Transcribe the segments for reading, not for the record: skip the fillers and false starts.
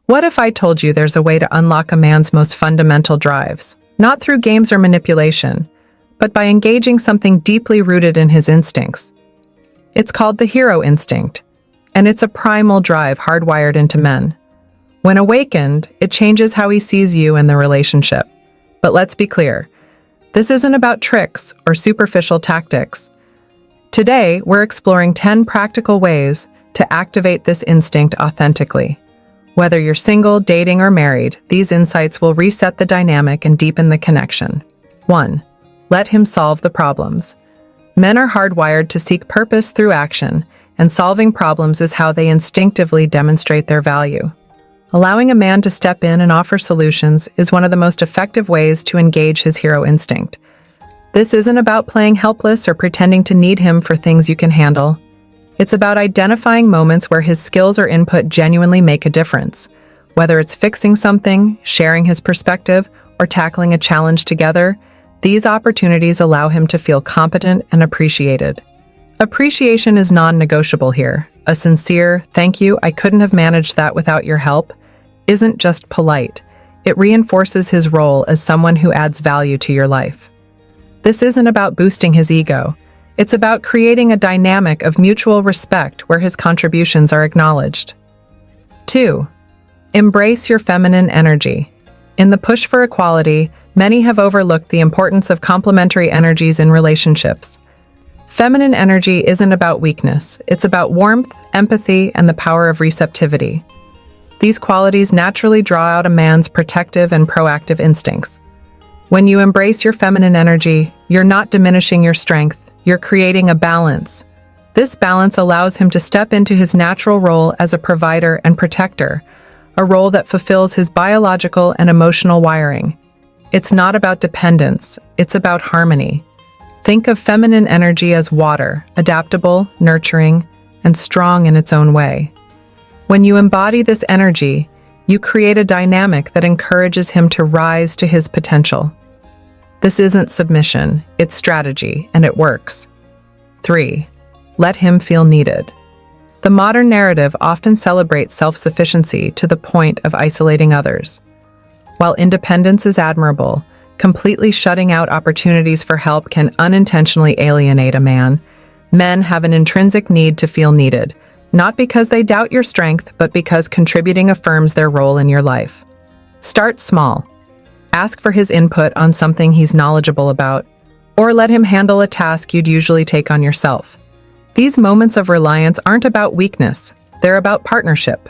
What if I told you there's a way to unlock a man's most fundamental drives? Not through games or manipulation, but by engaging something deeply rooted in his instincts. It's called the hero instinct, and it's a primal drive hardwired into men. When awakened, it changes how he sees you and the relationship. But let's be clear, this isn't about tricks or superficial tactics. Today, we're exploring 10 practical ways to activate this instinct authentically. Whether you're single, dating, or married, these insights will reset the dynamic and deepen the connection. 1. Let him solve the problems. Men are hardwired to seek purpose through action, and solving problems is how they instinctively demonstrate their value. Allowing a man to step in and offer solutions is one of the most effective ways to engage his hero instinct. This isn't about playing helpless or pretending to need him for things you can handle. It's about identifying moments where his skills or input genuinely make a difference. Whether it's fixing something, sharing his perspective, or tackling a challenge together, these opportunities allow him to feel competent and appreciated. Appreciation is non-negotiable here. A sincere, "Thank you, I couldn't have managed that without your help," isn't just polite. It reinforces his role as someone who adds value to your life. This isn't about boosting his ego. It's about creating a dynamic of mutual respect where his contributions are acknowledged. 2. Embrace your feminine energy. In the push for equality, many have overlooked the importance of complementary energies in relationships. Feminine energy isn't about weakness, it's about warmth, empathy, and the power of receptivity. These qualities naturally draw out a man's protective and proactive instincts. When you embrace your feminine energy, you're not diminishing your strength, you're creating a balance. This balance allows him to step into his natural role as a provider and protector, a role that fulfills his biological and emotional wiring. It's not about dependence, it's about harmony. Think of feminine energy as water, adaptable, nurturing, and strong in its own way. When you embody this energy, you create a dynamic that encourages him to rise to his potential. This isn't submission, it's strategy, and it works. 3. Let him feel needed. The modern narrative often celebrates self-sufficiency to the point of isolating others. While independence is admirable, completely shutting out opportunities for help can unintentionally alienate a man. Men have an intrinsic need to feel needed, not because they doubt your strength, but because contributing affirms their role in your life. Start small. Ask for his input on something he's knowledgeable about, or let him handle a task you'd usually take on yourself. These moments of reliance aren't about weakness, they're about partnership.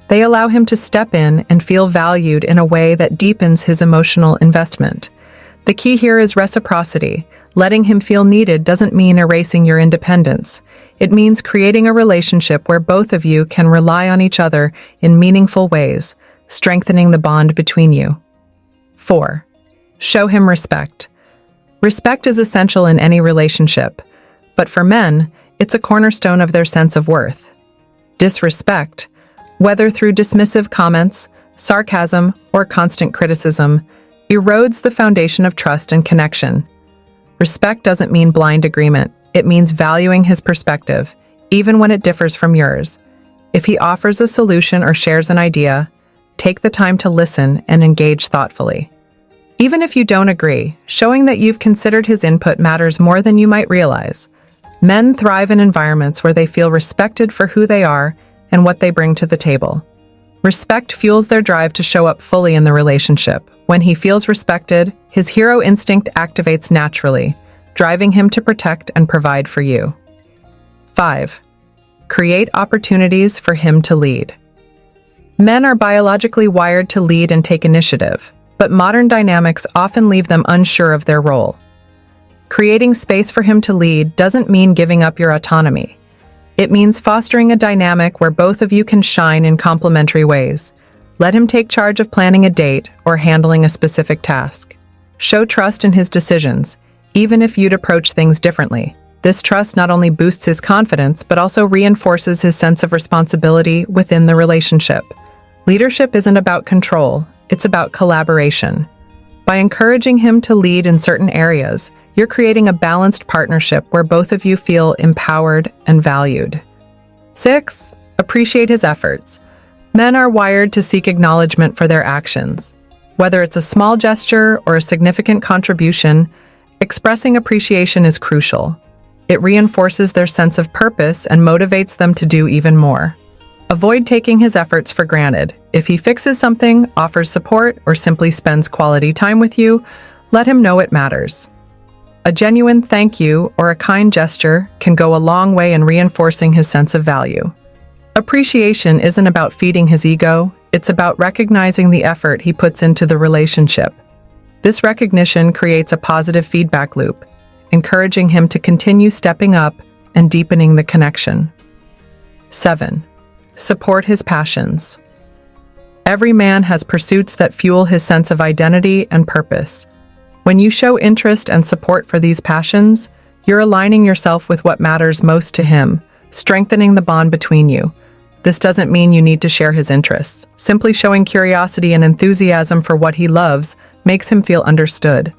They allow him to step in and feel valued in a way that deepens his emotional investment. The key here is reciprocity. Letting him feel needed doesn't mean erasing your independence. It means creating a relationship where both of you can rely on each other in meaningful ways, strengthening the bond between you. 4. Show him respect. Respect is essential in any relationship, but for men, it's a cornerstone of their sense of worth. Disrespect, whether through dismissive comments, sarcasm, or constant criticism, erodes the foundation of trust and connection. Respect doesn't mean blind agreement, it means valuing his perspective, even when it differs from yours. If he offers a solution or shares an idea, take the time to listen and engage thoughtfully. Even if you don't agree, showing that you've considered his input matters more than you might realize. Men thrive in environments where they feel respected for who they are and what they bring to the table. Respect fuels their drive to show up fully in the relationship. When he feels respected, his hero instinct activates naturally, driving him to protect and provide for you. 5. Create opportunities for him to lead. Men are biologically wired to lead and take initiative, but modern dynamics often leave them unsure of their role. Creating space for him to lead doesn't mean giving up your autonomy. It means fostering a dynamic where both of you can shine in complementary ways. Let him take charge of planning a date or handling a specific task. Show trust in his decisions, even if you'd approach things differently. This trust not only boosts his confidence, but also reinforces his sense of responsibility within the relationship. Leadership isn't about control, it's about collaboration. By encouraging him to lead in certain areas, you're creating a balanced partnership where both of you feel empowered and valued. 6. Appreciate his efforts. Men are wired to seek acknowledgement for their actions. Whether it's a small gesture or a significant contribution, expressing appreciation is crucial. It reinforces their sense of purpose and motivates them to do even more. Avoid taking his efforts for granted. If he fixes something, offers support, or simply spends quality time with you, let him know it matters. A genuine thank you or a kind gesture can go a long way in reinforcing his sense of value. Appreciation isn't about feeding his ego, it's about recognizing the effort he puts into the relationship. This recognition creates a positive feedback loop, encouraging him to continue stepping up and deepening the connection. 7. Support his passions. Every man has pursuits that fuel his sense of identity and purpose. When you show interest and support for these passions, you're aligning yourself with what matters most to him, strengthening the bond between you. This doesn't mean you need to share his interests. Simply showing curiosity and enthusiasm for what he loves makes him feel understood.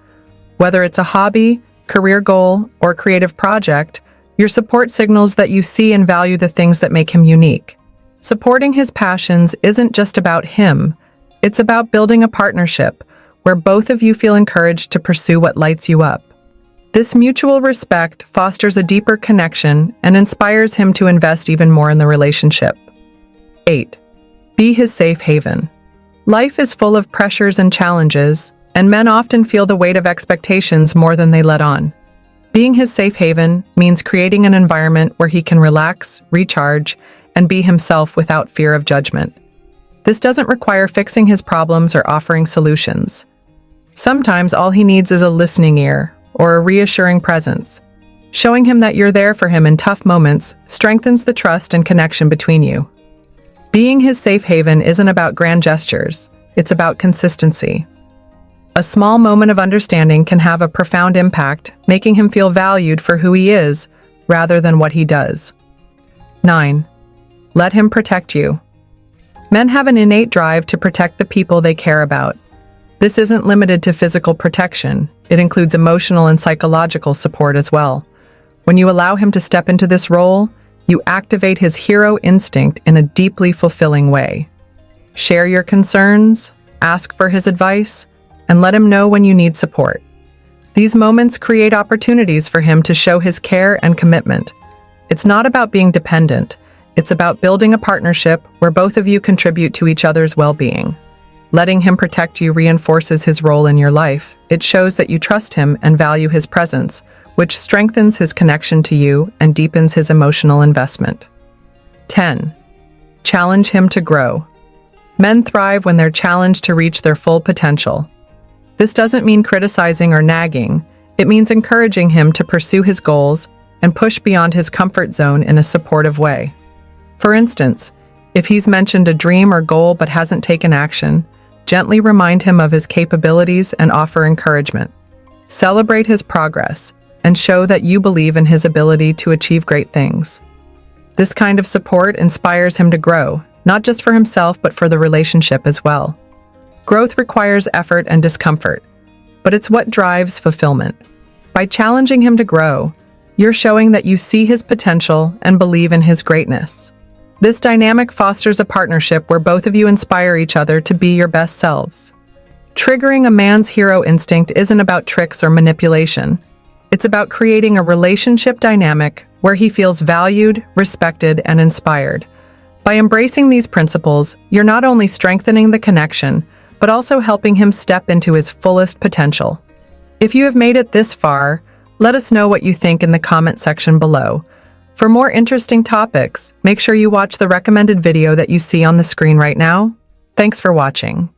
Whether it's a hobby, career goal, or creative project, your support signals that you see and value the things that make him unique. Supporting his passions isn't just about him, it's about building a partnership where both of you feel encouraged to pursue what lights you up. This mutual respect fosters a deeper connection and inspires him to invest even more in the relationship. 8. Be his safe haven. Life is full of pressures and challenges, and men often feel the weight of expectations more than they let on. Being his safe haven means creating an environment where he can relax, recharge, and be himself without fear of judgment. This doesn't require fixing his problems or offering solutions. Sometimes all he needs is a listening ear or a reassuring presence. Showing him that you're there for him in tough moments strengthens the trust and connection between you. Being his safe haven isn't about grand gestures, it's about consistency. A small moment of understanding can have a profound impact, making him feel valued for who he is rather than what he does. 9. Let him protect you. Men have an innate drive to protect the people they care about. This isn't limited to physical protection, it includes emotional and psychological support as well. When you allow him to step into this role, you activate his hero instinct in a deeply fulfilling way. Share your concerns, ask for his advice, and let him know when you need support. These moments create opportunities for him to show his care and commitment. It's not about being dependent, it's about building a partnership where both of you contribute to each other's well-being. Letting him protect you reinforces his role in your life. It shows that you trust him and value his presence, which strengthens his connection to you and deepens his emotional investment. 10. Challenge him to grow. Men thrive when they're challenged to reach their full potential. This doesn't mean criticizing or nagging, it means encouraging him to pursue his goals and push beyond his comfort zone in a supportive way. For instance, if he's mentioned a dream or goal but hasn't taken action, gently remind him of his capabilities and offer encouragement. Celebrate his progress and show that you believe in his ability to achieve great things. This kind of support inspires him to grow, not just for himself but for the relationship as well. Growth requires effort and discomfort, but it's what drives fulfillment. By challenging him to grow, you're showing that you see his potential and believe in his greatness. This dynamic fosters a partnership where both of you inspire each other to be your best selves. Triggering a man's hero instinct isn't about tricks or manipulation. It's about creating a relationship dynamic where he feels valued, respected, and inspired. By embracing these principles, you're not only strengthening the connection, but also helping him step into his fullest potential. If you have made it this far, let us know what you think in the comment section below. For more interesting topics, make sure you watch the recommended video that you see on the screen right now. Thanks for watching.